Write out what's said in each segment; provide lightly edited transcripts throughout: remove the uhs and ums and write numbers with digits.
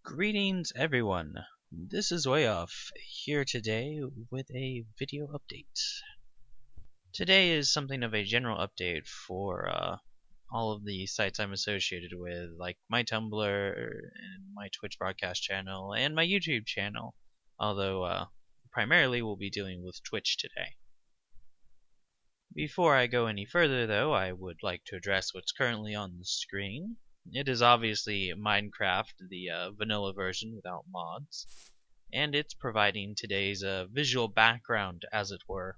Greetings everyone, this is WoT here today with a video update. Today is something of a general update for all of the sites I'm associated with, like my Tumblr and my Twitch broadcast channel and my YouTube channel, although primarily we'll be dealing with Twitch today. Before I go any further though, I would like to address what's currently on the screen. It is obviously Minecraft, the vanilla version without mods, and it's providing today's visual background, as it were.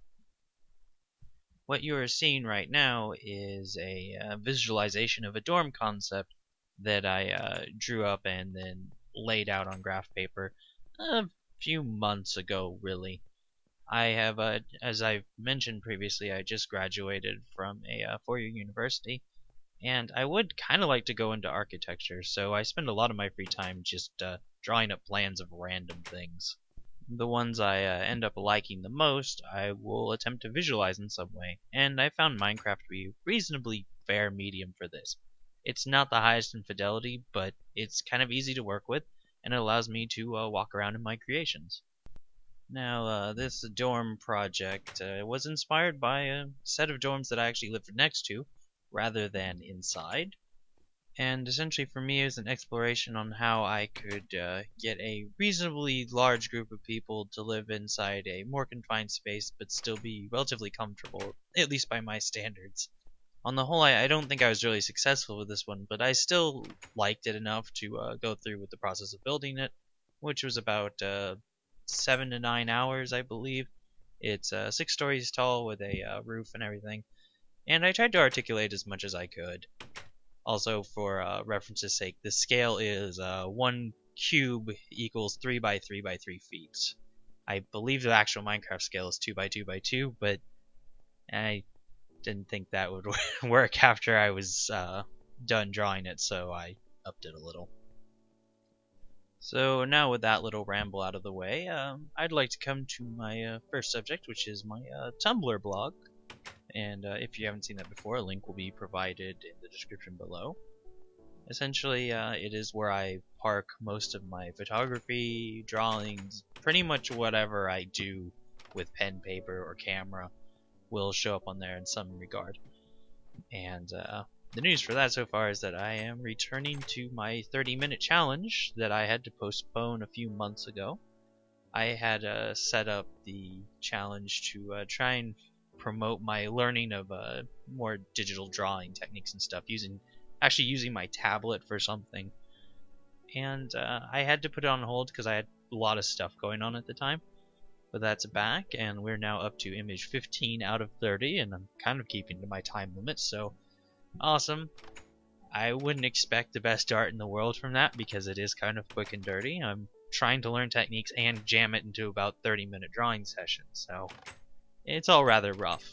What you are seeing right now is a visualization of a dorm concept that I drew up and then laid out on graph paper a few months ago, really. I have, as I've mentioned previously, I just graduated from a four-year university, and I would kind of like to go into architecture, so I spend a lot of my free time just drawing up plans of random things. The ones I end up liking the most, I will attempt to visualize in some way, and I found Minecraft to be a reasonably fair medium for this. It's not the highest in fidelity, but it's kind of easy to work with, and it allows me to walk around in my creations. Now, this dorm project was inspired by a set of dorms that I actually lived next to, rather than inside. And essentially for me it was an exploration on how I could get a reasonably large group of people to live inside a more confined space but still be relatively comfortable, at least by my standards. On the whole, I don't think I was really successful with this one, but I still liked it enough to go through with the process of building it, which was about 7 to 9 hours, I believe. It's 6 stories tall with a roof and everything, and I tried to articulate as much as I could. Also, for reference's sake, the scale is 1 cube equals 3 by 3 by 3 feet. I believe the actual Minecraft scale is 2 by 2 by 2, but I didn't think that would work after I was done drawing it, so I upped it a little. So now with that little ramble out of the way, I'd like to come to my first subject, which is my Tumblr blog. And if you haven't seen that before, a link will be provided in the description below. Essentially, it is where I park most of my photography, drawings, pretty much whatever I do with pen, paper, or camera will show up on there in some regard. And the news for that so far is that I am returning to my 30-minute challenge that I had to postpone a few months ago. I had set up the challenge to try and promote my learning of more digital drawing techniques and stuff, using my tablet for something. And I had to put it on hold because I had a lot of stuff going on at the time. But that's back, and we're now up to image 15 out of 30, and I'm kind of keeping to my time limit, so awesome. I wouldn't expect the best art in the world from that because it is kind of quick and dirty. I'm trying to learn techniques and jam it into about 30-minute drawing sessions, so it's all rather rough.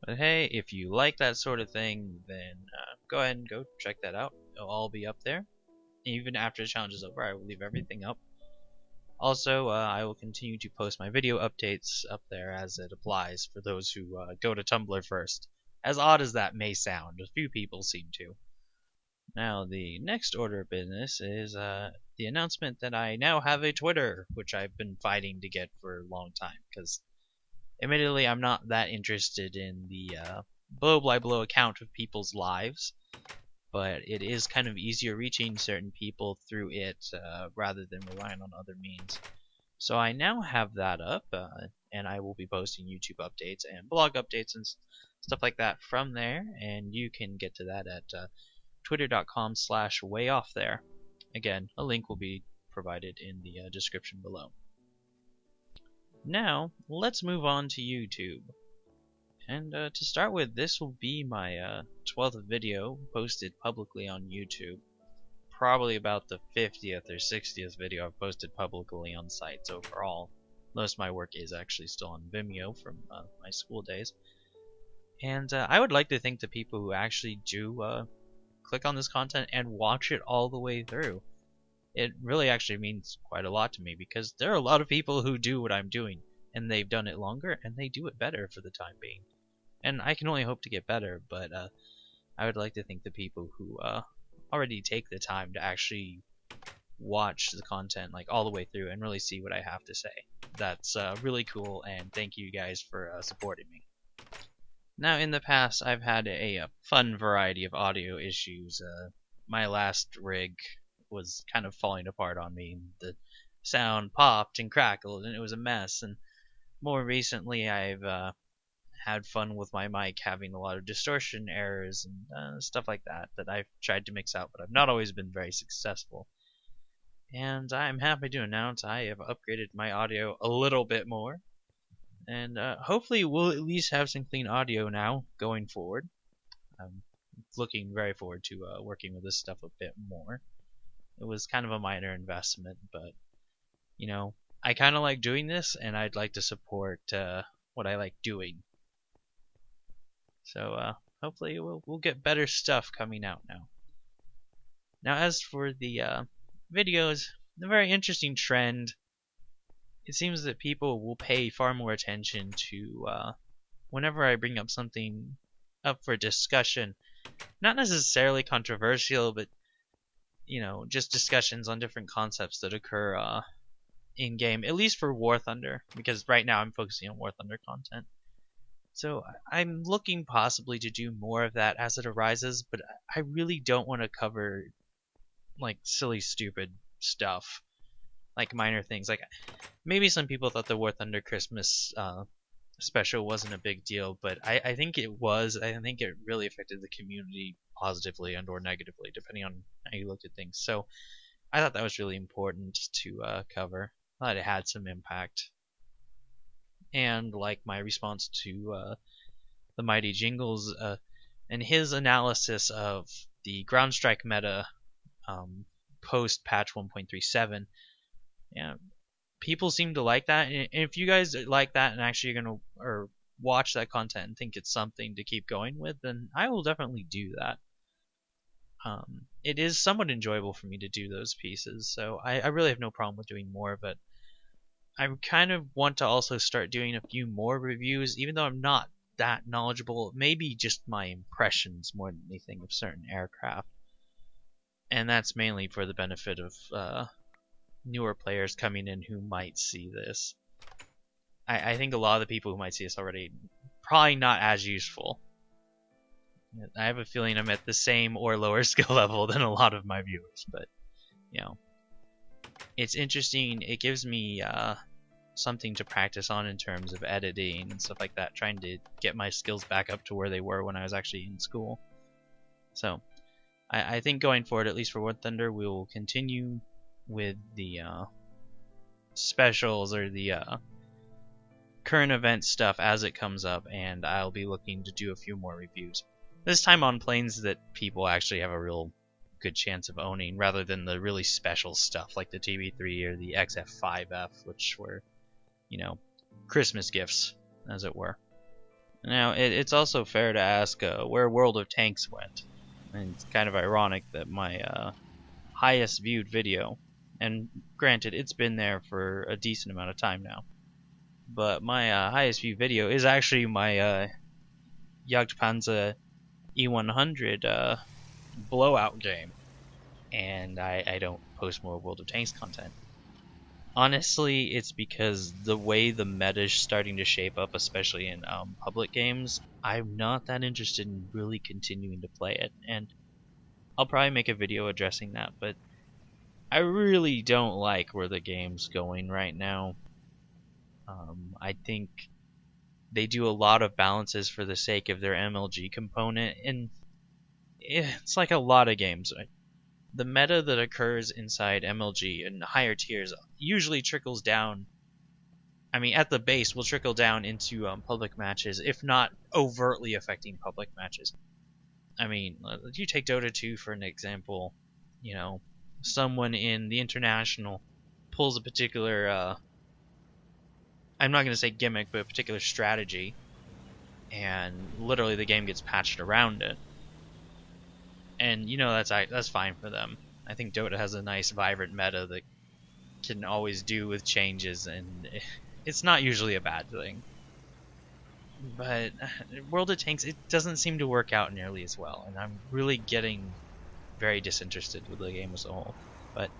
But hey, if you like that sort of thing, then go ahead and go check that out. It'll all be up there. Even after the challenge is over, I will leave everything up. Also, I will continue to post my video updates up there as it applies for those who go to Tumblr first. As odd as that may sound, a few people seem to. Now, the next order of business is the announcement that I now have a Twitter, which I've been fighting to get for a long time, because admittedly I'm not that interested in the blow-by-blow account of people's lives, but it is kind of easier reaching certain people through it rather than relying on other means. So I now have that up, and I will be posting YouTube updates and blog updates and stuff like that from there, and you can get to that at twitter.com/WoT there. Again, a link will be provided in the description below. Now, let's move on to YouTube. And to start with, this will be my 12th video posted publicly on YouTube. Probably about the 50th or 60th video I've posted publicly on sites overall. Most of my work is actually still on Vimeo from my school days. And I would like to thank the people who actually do click on this content and watch it all the way through. It really actually means quite a lot to me because there are a lot of people who do what I'm doing, and they've done it longer and they do it better for the time being. And I can only hope to get better, but I would like to thank the people who already take the time to actually watch the content like all the way through and really see what I have to say. That's really cool, and thank you guys for supporting me. Now, in the past, I've had a fun variety of audio issues. My last rig was kind of falling apart on me. The sound popped and crackled, and it was a mess. And more recently, I've had fun with my mic having a lot of distortion errors and stuff like that I've tried to mix out, but I've not always been very successful. And I'm happy to announce I have upgraded my audio a little bit more. And hopefully we'll at least have some clean audio now going forward. I'm looking very forward to working with this stuff a bit more. It was kind of a minor investment, but you know, I kind of like doing this, and I'd like to support what I like doing. So hopefully we'll get better stuff coming out now. Now, as for the videos, a very interesting trend. It seems that people will pay far more attention to whenever I bring up something up for discussion. Not necessarily controversial, but you know, just discussions on different concepts that occur in game, at least for War Thunder, because right now I'm focusing on War Thunder content. So I'm looking possibly to do more of that as it arises, but I really don't want to cover like silly, stupid stuff, like minor things. Like maybe some people thought the War Thunder Christmas special wasn't a big deal, but I think it was. I think it really affected the community positively and or negatively, depending on how you looked at things. So I thought that was really important to cover. I thought it had some impact. And like my response to the Mighty Jingles and his analysis of the Ground Strike meta post patch 1.37, yeah, people seem to like that. And if you guys like that and actually are gonna watch that content and think it's something to keep going with, then I will definitely do that. It is somewhat enjoyable for me to do those pieces, so I really have no problem with doing more of it. I kind of want to also start doing a few more reviews, even though I'm not that knowledgeable. Maybe just my impressions more than anything of certain aircraft. And that's mainly for the benefit of newer players coming in who might see this. I think a lot of the people who might see this already probably not as useful. I have a feeling I'm at the same or lower skill level than a lot of my viewers, but you know, it's interesting. It gives me something to practice on in terms of editing and stuff like that, trying to get my skills back up to where they were when I was actually in school. So I think going forward, at least for War Thunder, we will continue with the specials or the current event stuff as it comes up, and I'll be looking to do a few more reviews. This time on planes that people actually have a real good chance of owning, rather than the really special stuff like the TB3 or the XF5F, which were, you know, Christmas gifts, as it were. Now, it's also fair to ask where World of Tanks went. And it's kind of ironic that my highest viewed video, and granted, it's been there for a decent amount of time now, but my highest viewed video is actually my Jagdpanzer E100 blowout game, and I don't post more World of Tanks content. Honestly, it's because the way the meta is starting to shape up, especially in public games, I'm not that interested in really continuing to play it, and I'll probably make a video addressing that, but I really don't like where the game's going right now. I think they do a lot of balances for the sake of their MLG component, and it's like a lot of games. The meta that occurs inside MLG and higher tiers usually trickles down. I mean, at the base, will trickle down into public matches, if not overtly affecting public matches. I mean, you take Dota 2 for an example. You know, someone in the international pulls a particular, I'm not going to say gimmick, but a particular strategy, and literally the game gets patched around it. And you know, that's fine for them. I think Dota has a nice vibrant meta that can always do with changes, and it's not usually a bad thing. But World of Tanks, it doesn't seem to work out nearly as well, and I'm really getting very disinterested with the game as a whole. But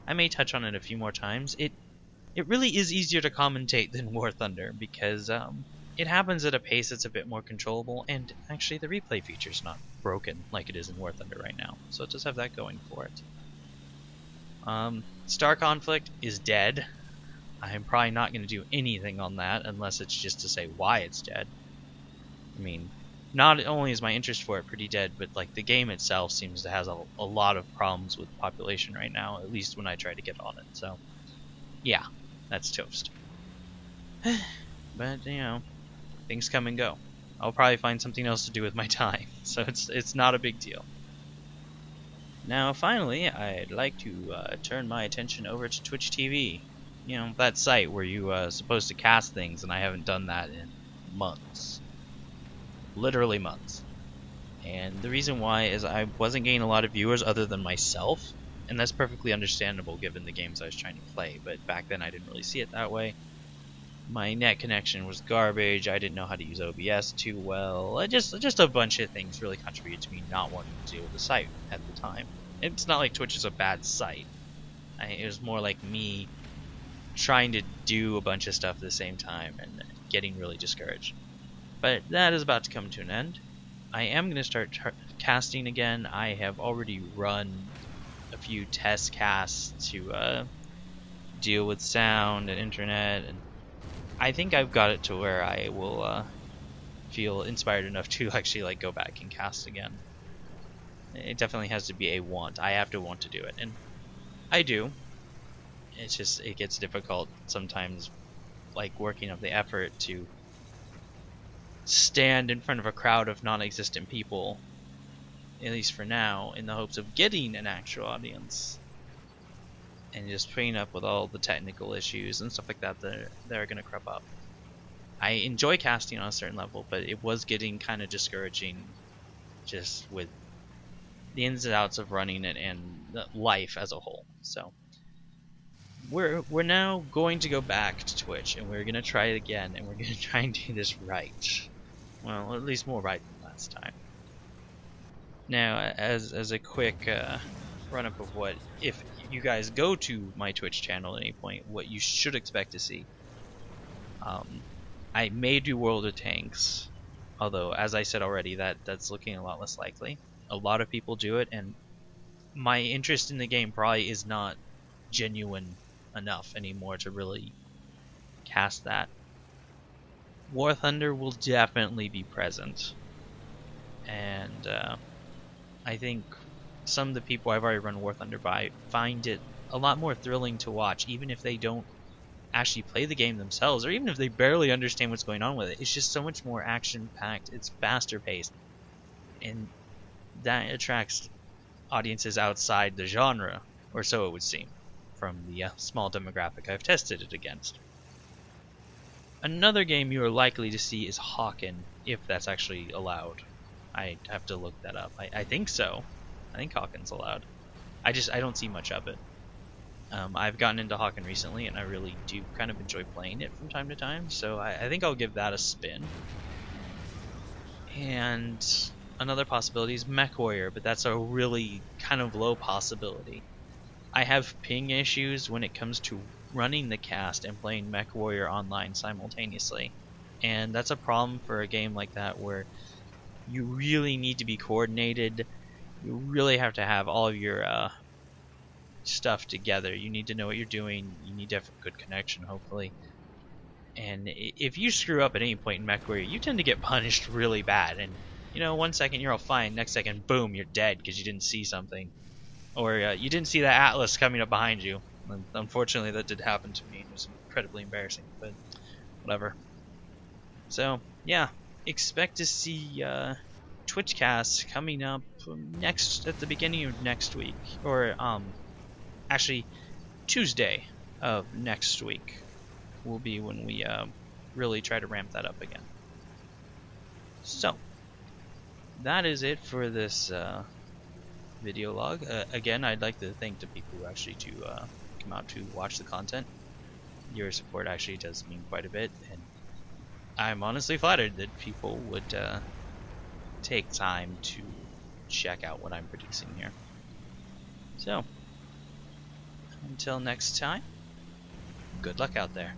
I may touch on it a few more times. It really is easier to commentate than War Thunder because it happens at a pace that's a bit more controllable, and actually the replay feature is not broken like it is in War Thunder right now, so it does have that going for it. Star Conflict is dead. I'm probably not going to do anything on that unless it's just to say why it's dead. I mean, not only is my interest for it pretty dead, but like the game itself seems to have a lot of problems with population right now, at least when I try to get on it. So, yeah, that's toast. But, you know, things come and go. I'll probably find something else to do with my time, so it's not a big deal. Now, finally, I'd like to turn my attention over to Twitch TV. You know, that site where you supposed to cast things, and I haven't done that in months. Literally months. And the reason why is I wasn't getting a lot of viewers other than myself, and that's perfectly understandable given the games I was trying to play, but back then I didn't really see it that way. My net connection was garbage, I didn't know how to use OBS too well, just a bunch of things really contributed to me not wanting to deal with the site at the time. It's not like Twitch is a bad site. It was more like me trying to do a bunch of stuff at the same time and getting really discouraged. But that is about to come to an end. I am going to start casting again. I have already run a few test casts to deal with sound and internet, and I think I've got it to where I will feel inspired enough to actually like go back and cast again. It definitely has to be a want. I have to want to do it, and I do. It's just, it gets difficult sometimes, like working up the effort to stand in front of a crowd of non-existent people, at least for now, in the hopes of getting an actual audience, and just putting up with all the technical issues and stuff like that that are going to crop up. I enjoy casting on a certain level, but it was getting kind of discouraging just with the ins and outs of running it and life as a whole. So we're now going to go back to Twitch, and we're going to try it again, and we're going to try and do this right. Well, at least more right than last time. Now, as a quick run-up of what, if you guys go to my Twitch channel at any point, what you should expect to see. I may do World of Tanks, although, as I said already, that's looking a lot less likely. A lot of people do it, and my interest in the game probably is not genuine enough anymore to really cast that. War Thunder will definitely be present, and I think some of the people I've already run War Thunder by find it a lot more thrilling to watch, even if they don't actually play the game themselves, or even if they barely understand what's going on with it. It's just so much more action-packed, it's faster paced, and that attracts audiences outside the genre, or so it would seem, from the small demographic I've tested it against. Another game you are likely to see is Hawken, if that's actually allowed. I have to look that up. I think so. I think Hawken's allowed. I don't see much of it. I've gotten into Hawken recently, and I really do kind of enjoy playing it from time to time, so I think I'll give that a spin. And another possibility is MechWarrior, but that's a really kind of low possibility. I have ping issues when it comes to running the cast and playing MechWarrior online simultaneously, and that's a problem for a game like that where you really need to be coordinated. You really have to have all of your stuff together. You need to know what you're doing. You need to have a good connection, hopefully. And if you screw up at any point in MechWarrior, you tend to get punished really bad. And, you know, 1 second you're all fine, next second, boom, you're dead because you didn't see something. Or you didn't see that Atlas coming up behind you. And unfortunately, that did happen to me. It was incredibly embarrassing, but whatever. So, yeah, expect to see Twitchcasts coming up at the beginning of next week, or actually Tuesday of next week will be when we really try to ramp that up again. So that is it for this video log. Again, I'd like to thank the people who actually do come out to watch the content. Your support actually does mean quite a bit, and I'm honestly flattered that people would take time to check out what I'm producing here. So, Until next time, good luck out there.